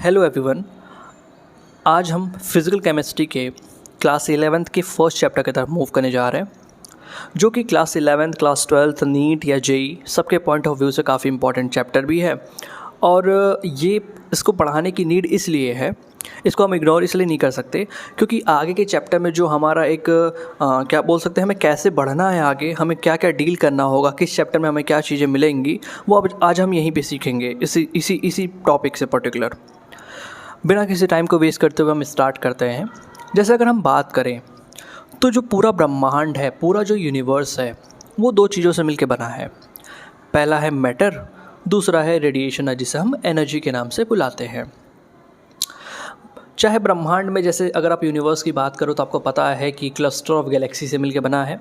Hello everyone. आज हम physical chemistry के क्लास 11th के फर्स्ट चैप्टर की तरफ मूव करने जा रहे हैं, जो कि class 11th, class 12th, NEET या जेई सबके पॉइंट ऑफ व्यू से काफ़ी इंपॉर्टेंट चैप्टर भी है। और ये इसको पढ़ाने की नीड इसलिए है, इसको हम इग्नोर इसलिए नहीं कर सकते क्योंकि आगे के चैप्टर में जो हमारा एक क्या बोल सकते हैं, हमें कैसे बढ़ना है, आगे हमें क्या क्या डील करना होगा, किस चैप्टर में हमें क्या चीज़ें मिलेंगी, वो अब आज हम यहीं पे सीखेंगे इसी टॉपिक से पर्टिकुलर। बिना किसी टाइम को वेस्ट करते हुए हम स्टार्ट करते हैं। जैसे अगर हम बात करें तो जो पूरा ब्रह्मांड है, पूरा जो यूनिवर्स है, वो दो चीज़ों से मिलकर बना है। पहला है मैटर, दूसरा है रेडिएशन, जिसे हम एनर्जी के नाम से बुलाते हैं। चाहे ब्रह्मांड में, जैसे अगर आप यूनिवर्स की बात करो तो आपको पता है कि क्लस्टर ऑफ गैलेक्सी से मिलकर बना है।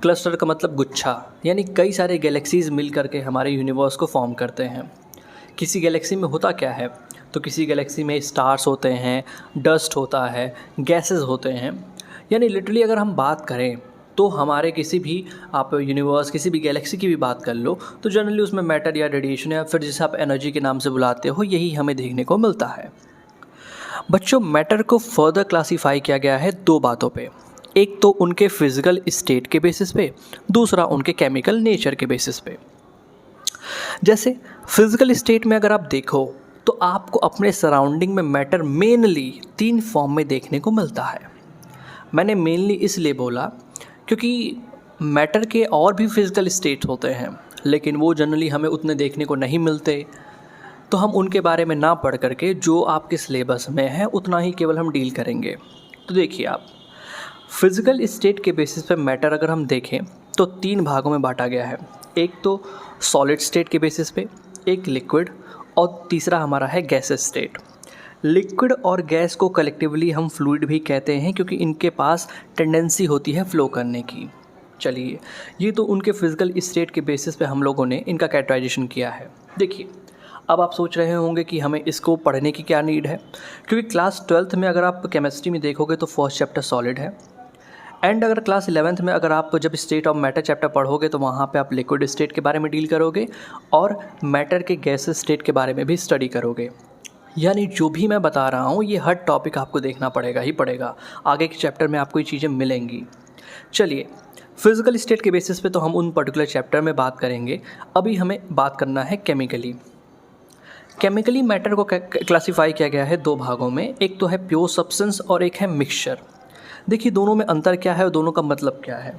क्लस्टर का मतलब गुच्छा, यानी कई सारे गैलेक्सीज़ मिल करके हमारे यूनिवर्स को फॉर्म करते हैं। किसी गैलेक्सी में होता क्या है, तो किसी गैलेक्सी में स्टार्स होते हैं, डस्ट होता है, गैसेस होते हैं। यानी लिटरली अगर हम बात करें तो हमारे किसी भी आप यूनिवर्स, किसी भी गैलेक्सी की भी बात कर लो तो जनरली उसमें मैटर या रेडिएशन या फिर जिसे आप एनर्जी के नाम से बुलाते हो, यही हमें देखने को मिलता है। बच्चों, मैटर को फर्दर क्लासीफाई किया गया है दो बातों पे। एक तो उनके फिजिकल स्टेट के बेसिस पे, दूसरा उनके केमिकल नेचर के बेसिस पे। जैसे फिजिकल स्टेट में अगर आप देखो तो आपको अपने सराउंडिंग में मैटर मेनली तीन फॉर्म में देखने को मिलता है। मैंने मेनली इसलिए बोला क्योंकि मैटर के और भी फिजिकल स्टेट होते हैं, लेकिन वो जनरली हमें उतने देखने को नहीं मिलते, तो हम उनके बारे में ना पढ़ करके जो आपके सिलेबस में है उतना ही केवल हम डील करेंगे। तो देखिए, आप फिजिकल स्टेट के बेसिस पे मैटर अगर हम देखें तो तीन भागों में बांटा गया है। एक तो सॉलिड स्टेट के बेसिस पे, एक लिक्विड, और तीसरा हमारा है गैसेस स्टेट। लिक्विड और गैस को कलेक्टिवली हम फ्लूइड भी कहते हैं क्योंकि इनके पास टेंडेंसी होती है फ्लो करने की। चलिए, ये तो उनके फिजिकल स्टेट के बेसिस पे हम लोगों ने इनका कैटेगराइजेशन किया है। देखिए, अब आप सोच रहे होंगे कि हमें इसको पढ़ने की क्या नीड है, क्योंकि क्लास 12th में अगर आप केमिस्ट्री में देखोगे तो फर्स्ट चैप्टर सॉलिड है, एंड अगर क्लास 11th में अगर आप जब स्टेट ऑफ मैटर चैप्टर पढ़ोगे तो वहाँ पे आप लिक्विड स्टेट के बारे में डील करोगे और मैटर के गैसेस स्टेट के बारे में भी स्टडी करोगे। यानी जो भी मैं बता रहा हूँ ये हर टॉपिक आपको देखना पड़ेगा ही पड़ेगा, आगे के चैप्टर में आपको ये चीज़ें मिलेंगी। चलिए, फिजिकल स्टेट के बेसिस पे तो हम उन पर्टिकुलर चैप्टर में बात करेंगे। अभी हमें बात करना है केमिकली मैटर को क्लासीफाई किया गया है दो भागों में। एक तो है प्योर सब्सटेंस और एक है मिक्सचर। देखिए, दोनों में अंतर क्या है और दोनों का मतलब क्या है।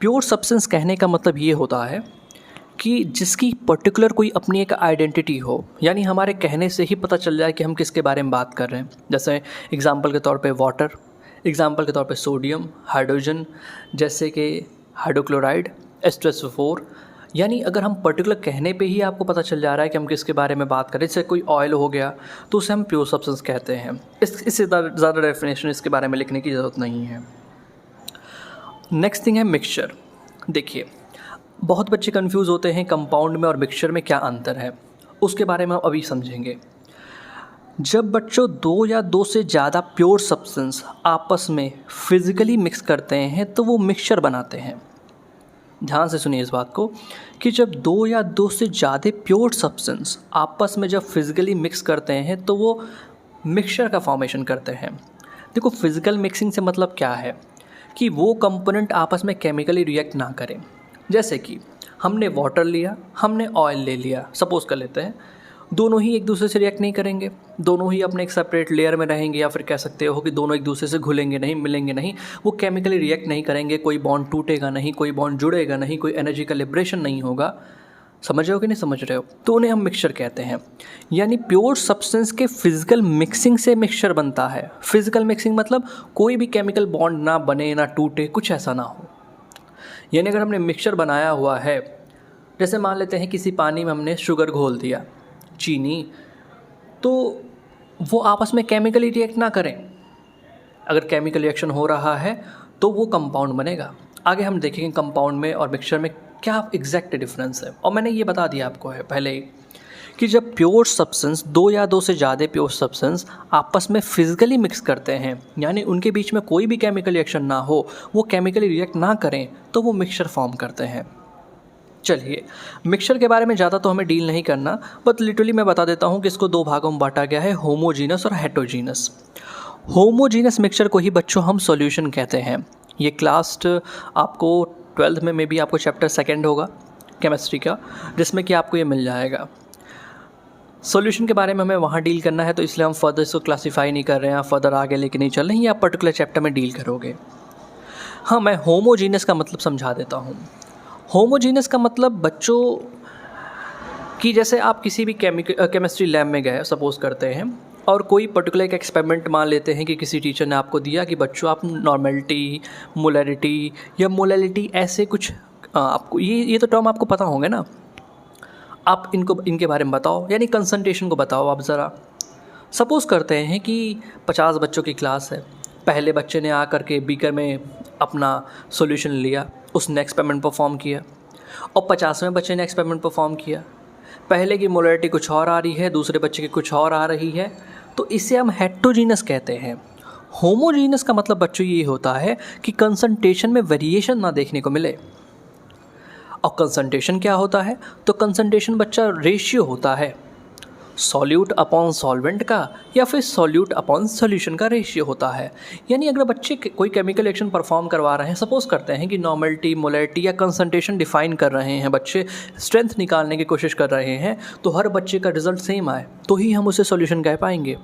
प्योर सब्सटेंस कहने का मतलब ये होता है कि जिसकी पर्टिकुलर कोई अपनी एक आइडेंटिटी हो, यानी हमारे कहने से ही पता चल जाए कि हम किसके बारे में बात कर रहे हैं। जैसे एग्जांपल के तौर पे वाटर, एग्जांपल के तौर पे सोडियम, हाइड्रोजन, जैसे कि हाइड्रोक्लोराइड, H2SO4। यानी अगर हम पर्टिकुलर कहने पे ही आपको पता चल जा रहा है कि हम किसके बारे में बात करें। जैसे कोई ऑयल हो गया तो उसे हम प्योर सब्सटेंस कहते हैं। इससे ज़्यादा डेफिनेशन इसके बारे में लिखने की ज़रूरत नहीं है। नेक्स्ट थिंग है मिक्सचर। देखिए, बहुत बच्चे कंफ्यूज होते हैं कंपाउंड में और मिक्सचर में क्या अंतर है, उसके बारे में हम अभी समझेंगे। जब बच्चों दो या दो से ज़्यादा प्योर सब्सटेंस आपस में फिज़िकली मिक्स करते हैं तो वो मिक्सचर बनाते हैं। ध्यान से सुनिए इस बात को कि जब दो या दो से ज़्यादा प्योर सब्सटेंस आपस में जब फिज़िकली मिक्स करते हैं तो वो मिक्सचर का फॉर्मेशन करते हैं। देखो, फिज़िकल मिक्सिंग से मतलब क्या है कि वो कंपोनेंट आपस में केमिकली रिएक्ट ना करें। जैसे कि हमने वाटर लिया, हमने ऑयल ले लिया, सपोज़ कर लेते हैं, दोनों ही एक दूसरे से रिएक्ट नहीं करेंगे, दोनों ही अपने एक सेपरेट लेयर में रहेंगे, या फिर कह सकते हो कि दोनों एक दूसरे से घुलेंगे नहीं, मिलेंगे नहीं, वो केमिकली रिएक्ट नहीं करेंगे, कोई बॉन्ड टूटेगा नहीं, कोई बॉन्ड जुड़ेगा नहीं, कोई एनर्जी का लिबरेशन नहीं होगा। समझ रहे हो कि नहीं समझ रहे हो? तो उन्हें हम मिक्सचर कहते हैं। यानी प्योर सब्सटेंस के फिजिकल मिक्सिंग से मिक्सचर बनता है। फिजिकल मिक्सिंग मतलब कोई भी केमिकल बॉन्ड ना बने, ना टूटे, कुछ ऐसा ना हो। यानी अगर हमने मिक्सचर बनाया हुआ है, जैसे मान लेते हैं किसी पानी में हमने शुगर घोल दिया, चीनी, तो वो आपस में केमिकली रिएक्ट ना करें। अगर केमिकल रिएक्शन हो रहा है तो वो कंपाउंड बनेगा। आगे हम देखेंगे कंपाउंड में और मिक्सचर में क्या एग्जैक्ट डिफरेंस है। और मैंने ये बता दिया आपको है पहले ही कि जब प्योर सब्सटेंस, दो या दो से ज़्यादा प्योर सब्सटेंस आपस में फिजिकली मिक्स करते हैं, यानी उनके बीच में कोई भी केमिकल रिएक्शन ना हो, वो केमिकली रिएक्ट ना करें, तो वो मिक्सचर फॉर्म करते हैं। चलिए, मिक्सचर के बारे में ज़्यादा तो हमें डील नहीं करना, बट लिटरली मैं बता देता हूँ कि इसको दो भागों में बांटा गया है, होमोजीनस और हेटेरोजीनस। होमोजीनस मिक्सचर को ही बच्चों हम सॉल्यूशन कहते हैं। ये क्लास आपको 12th में मे बी आपको चैप्टर 2 होगा केमिस्ट्री का, जिसमें कि आपको ये मिल जाएगा। सॉल्यूशन के बारे में हमें वहाँ डील करना है, तो इसलिए हम फर्दर इसको क्लासीफाई नहीं कर रहे हैं, फर्दर आगे लेके नहीं चल रहे हैं, ये आप पर्टिकुलर चैप्टर में डील करोगे। हाँ, मैं होमोजीनस का मतलब समझा देता हूँ। होमोजीनस का मतलब बच्चों कि जैसे आप किसी भी केमिस्ट्री लैब में गए सपोज़ करते हैं, और कोई पर्टिकुलर एक एक्सपेरिमेंट मान लेते हैं कि किसी टीचर ने आपको दिया कि बच्चों आप नॉर्मेलिटी, मोलैरिटी या मोलैलिटी ऐसे कुछ आपको ये तो टर्म आपको पता होंगे ना, आप इनके बारे में बताओ, यानी कंसंट्रेशन को बताओ आप ज़रा। सपोज़ करते हैं कि 50 बच्चों की क्लास है, पहले बच्चे ने आकर के बीकर में अपना सॉल्यूशन लिया, उसने एक्सपेरिमेंट परफॉर्म किया, और 50वें बच्चे ने एक्सपेरिमेंट परफॉर्म किया। पहले की मोलैरिटी कुछ और आ रही है, दूसरे बच्चे की कुछ और आ रही है, तो इसे हम हेटेरोजीनस कहते हैं। होमोजीनस का मतलब बच्चों ये होता है कि कंसंट्रेशन में वेरिएशन ना देखने को मिले। और कंसंट्रेशन क्या होता है? तो कंसंट्रेशन बच्चा रेशियो होता है सॉल्यूट अपॉन सॉल्वेंट का, या फिर सॉल्यूट अपॉन सॉल्यूशन का रेशियो होता है। यानी अगर बच्चे कोई केमिकल रिएक्शन परफॉर्म करवा रहे हैं, सपोज करते हैं कि नॉर्मलिटी, मोलैरिटी या कंसंट्रेशन डिफाइन कर रहे हैं, बच्चे स्ट्रेंथ निकालने की कोशिश कर रहे हैं, तो हर बच्चे का रिजल्ट सेम आए तो ही हम उसे सॉल्यूशन कह पाएंगे।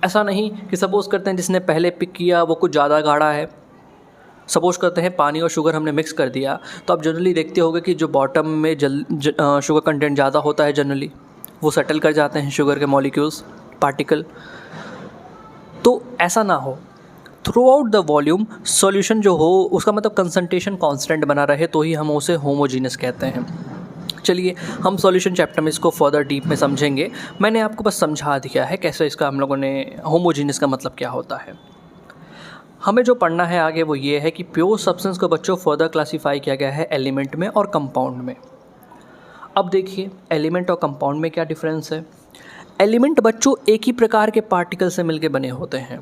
ऐसा नहीं कि सपोज़ करते हैं जिसने पहले पिक किया वो कुछ ज़्यादा गाढ़ा है। सपोज करते हैं पानी और शुगर हमने मिक्स कर दिया, तो आप जनरली देखते होंगे कि जो बॉटम में शुगर कंटेंट ज़्यादा होता है, जनरली वो सेटल कर जाते हैं शुगर के मॉलिक्यूल्स, पार्टिकल। तो ऐसा ना हो, through out the volume solution जो हो उसका मतलब कंसंट्रेशन कांस्टेंट बना रहे, तो ही हम उसे होमोजीनस कहते हैं। चलिए, हम सॉल्यूशन चैप्टर में इसको फर्दर डीप में समझेंगे। मैंने आपको बस समझा दिया है कैसे इसका हम लोगों ने होमोजीनस का मतलब क्या होता है। हमें जो पढ़ना है आगे वो ये है कि प्योर सब्सटेंस को बच्चों फर्दर क्लासीफाई किया गया है एलिमेंट में और कंपाउंड में। अब देखिए, एलिमेंट और कंपाउंड में क्या डिफरेंस है। एलिमेंट बच्चों एक ही प्रकार के पार्टिकल से मिलके बने होते हैं,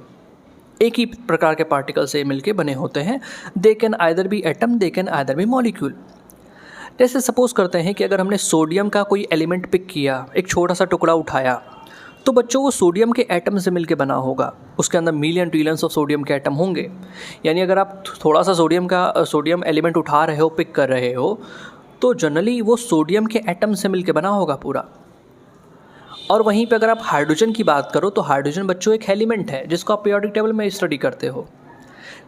एक ही प्रकार के पार्टिकल से मिलके बने होते हैं। They can either be atom, they can either be molecule. जैसे सपोज करते हैं कि अगर हमने सोडियम का कोई एलिमेंट पिक किया, एक छोटा सा टुकड़ा उठाया, तो बच्चों वो सोडियम के एटम से मिलके बना होगा, उसके अंदर मिलियन ट्रिलियंस ऑफ सोडियम के एटम होंगे। यानी अगर आप थोड़ा सा सोडियम एलिमेंट उठा रहे हो, पिक कर रहे हो, तो जनरली वो सोडियम के एटम से मिलके बना होगा पूरा। और वहीं पे अगर आप हाइड्रोजन की बात करो, तो हाइड्रोजन बच्चों एक एलिमेंट है जिसको आप पीरियोडिक टेबल में स्टडी करते हो।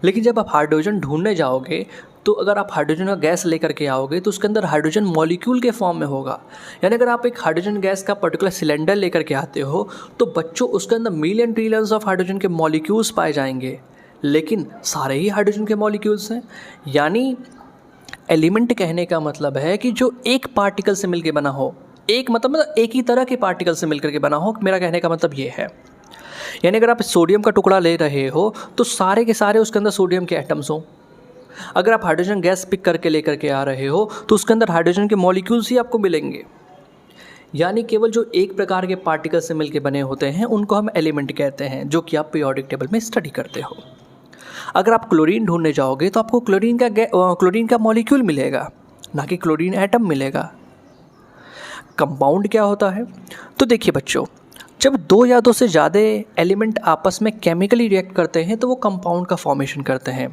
लेकिन जब आप हाइड्रोजन ढूंढने जाओगे, तो अगर आप हाइड्रोजन का गैस लेकर के आओगे तो उसके अंदर हाइड्रोजन मॉलिक्यूल के फॉर्म में होगा। यानी अगर आप एक हाइड्रोजन गैस का पर्टिकुलर सिलेंडर लेकर के आते हो, तो बच्चों उसके अंदर मिलियन ट्रिलियंस ऑफ हाइड्रोजन के मॉलिक्यूल्स पाए जाएंगे, लेकिन सारे ही हाइड्रोजन के मॉलिक्यूल्स हैं। यानी एलिमेंट कहने का मतलब है कि जो एक पार्टिकल से मिलकर बना हो, एक मतलब एक ही तरह के पार्टिकल से मिलकर के बना हो। मेरा कहने का मतलब ये है, यानी अगर आप सोडियम का टुकड़ा ले रहे हो तो सारे के सारे उसके अंदर सोडियम के एटम्स हों। अगर आप हाइड्रोजन गैस पिक करके लेकर के आ रहे हो तो उसके अंदर हाइड्रोजन के मॉलिक्यूल्स ही आपको मिलेंगे। यानी केवल जो एक प्रकार के पार्टिकल से मिलकर बने होते हैं उनको हम एलिमेंट कहते हैं, जो कि आप पीरियोडिक टेबल में स्टडी करते हो। अगर आप क्लोरीन ढूंढने जाओगे तो आपको क्लोरीन का मॉलिक्यूल मिलेगा, ना कि क्लोरीन एटम मिलेगा। कंपाउंड क्या होता है? तो देखिए बच्चों, जब दो या दो से ज़्यादा एलिमेंट आपस में केमिकली रिएक्ट करते हैं तो वो कंपाउंड का फॉर्मेशन करते हैं।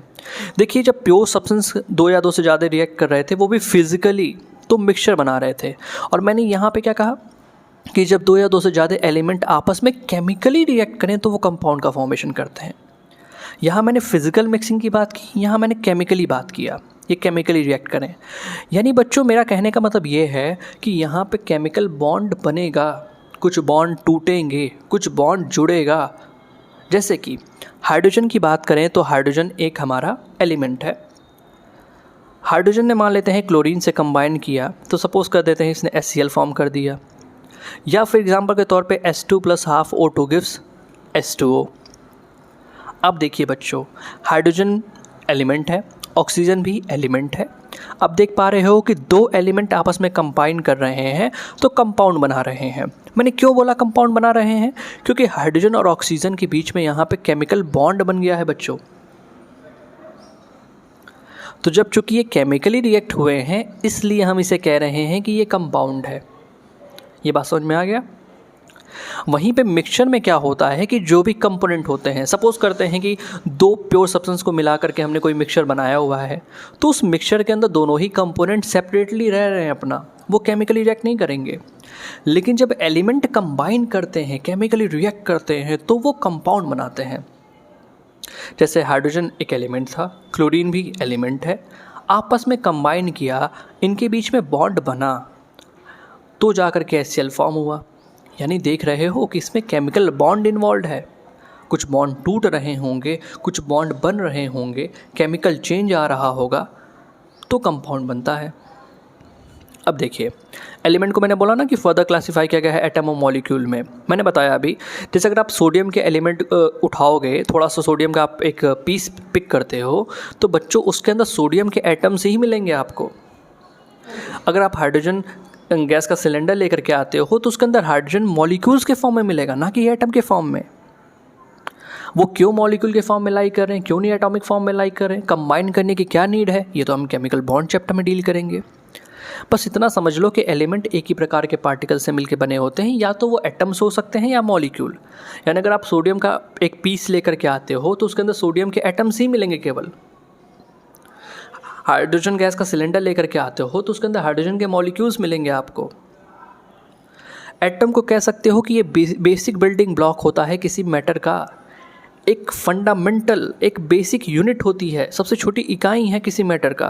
देखिए, जब प्योर सब्सटेंस दो या दो से ज़्यादा रिएक्ट कर रहे थे, वो भी फिजिकली तो मिक्सचर बना रहे थे। और मैंने यहाँ पे क्या कहा कि जब दो या दो से ज़्यादा एलिमेंट आपस में केमिकली रिएक्ट करें तो वो कंपाउंड का फॉर्मेशन करते हैं। यहाँ मैंने फिजिकल मिक्सिंग की बात की, यहाँ मैंने केमिकली बात किया, ये केमिकली रिएक्ट करें। यानी बच्चों मेरा कहने का मतलब ये है कि यहाँ पे केमिकल बॉन्ड बनेगा, कुछ बॉन्ड टूटेंगे, कुछ बॉन्ड जुड़ेगा। जैसे कि हाइड्रोजन की बात करें तो हाइड्रोजन एक हमारा एलिमेंट है। हाइड्रोजन ने मान लेते हैं क्लोरीन से कंबाइन किया, तो सपोज कर देते हैं इसने HCl फॉर्म कर दिया, या फिर एग्जांपल के तौर पे H2 + ½ O2 गिव्स H2O। अब देखिए बच्चों, हाइड्रोजन एलिमेंट है, ऑक्सीजन भी एलिमेंट है। अब देख पा रहे हो कि दो एलिमेंट आपस में कंबाइन कर रहे हैं तो कंपाउंड बना रहे हैं। मैंने क्यों बोला कंपाउंड बना रहे हैं? क्योंकि हाइड्रोजन और ऑक्सीजन के बीच में यहाँ पे केमिकल बॉन्ड बन गया है बच्चों। तो जब चूँकि ये केमिकली रिएक्ट हुए हैं इसलिए हम इसे कह रहे हैं कि ये कंपाउंड है। ये बात समझ में आ गया। वहीं पे मिक्सचर में क्या होता है कि जो भी कंपोनेंट होते हैं, सपोज करते हैं कि दो प्योर सब्सटेंस को मिला करके हमने कोई मिक्सचर बनाया हुआ है, तो उस मिक्सचर के अंदर दोनों ही कंपोनेंट सेपरेटली रह रहे हैं अपना, वो केमिकली रिएक्ट नहीं करेंगे। लेकिन जब एलिमेंट कंबाइन करते हैं, केमिकली रिएक्ट करते हैं, तो वो कंपाउंड बनाते हैं। जैसे हाइड्रोजन एक एलिमेंट था, क्लोरीन भी एलिमेंट है, आपस में कंबाइन किया, इनके बीच में बॉन्ड बना, तो जाकर के HCl फॉर्म हुआ। यानी देख रहे हो कि इसमें केमिकल बॉन्ड इन्वॉल्व है, कुछ बॉन्ड टूट रहे होंगे, कुछ बॉन्ड बन रहे होंगे, केमिकल चेंज आ रहा होगा, तो कंपाउंड बनता है। अब देखिए, एलिमेंट को मैंने बोला ना कि फर्दर क्लासीफाई किया गया है एटम और मॉलिक्यूल में। मैंने बताया अभी, जैसे अगर आप सोडियम के एलिमेंट उठाओगे, थोड़ा सा सोडियम का आप एक पीस पिक करते हो, तो बच्चों उसके अंदर सोडियम के एटम्स ही मिलेंगे आपको। अगर आप हाइड्रोजन गैस का सिलेंडर लेकर के आते हो तो उसके अंदर हाइड्रोजन मॉलिक्यूल्स के फॉर्म में मिलेगा, ना कि एटम के फॉर्म में। वो क्यों मॉलिक्यूल के फॉर्म में लाइक कर रहे हैं, क्यों नहीं एटॉमिक फॉर्म में लाइक कर रहे हैं, कंबाइन करने की क्या नीड है, ये तो हम केमिकल बॉन्ड चैप्टर में डील करेंगे। बस इतना समझ लो कि एलिमेंट एक ही प्रकार के पार्टिकल से मिलकर बने होते हैं, या तो वो एटम्स हो सकते हैं या मॉलिक्यूल। यानी अगर आप सोडियम का एक पीस लेकर के आते हो तो उसके अंदर सोडियम के एटम्स ही मिलेंगे केवल। हाइड्रोजन गैस का सिलेंडर लेकर के आते हो तो उसके अंदर हाइड्रोजन के मॉलिक्यूल्स मिलेंगे आपको। एटम को कह सकते हो कि ये बेसिक बिल्डिंग ब्लॉक होता है किसी मैटर का, एक फंडामेंटल, एक बेसिक यूनिट होती है, सबसे छोटी इकाई है किसी मैटर का।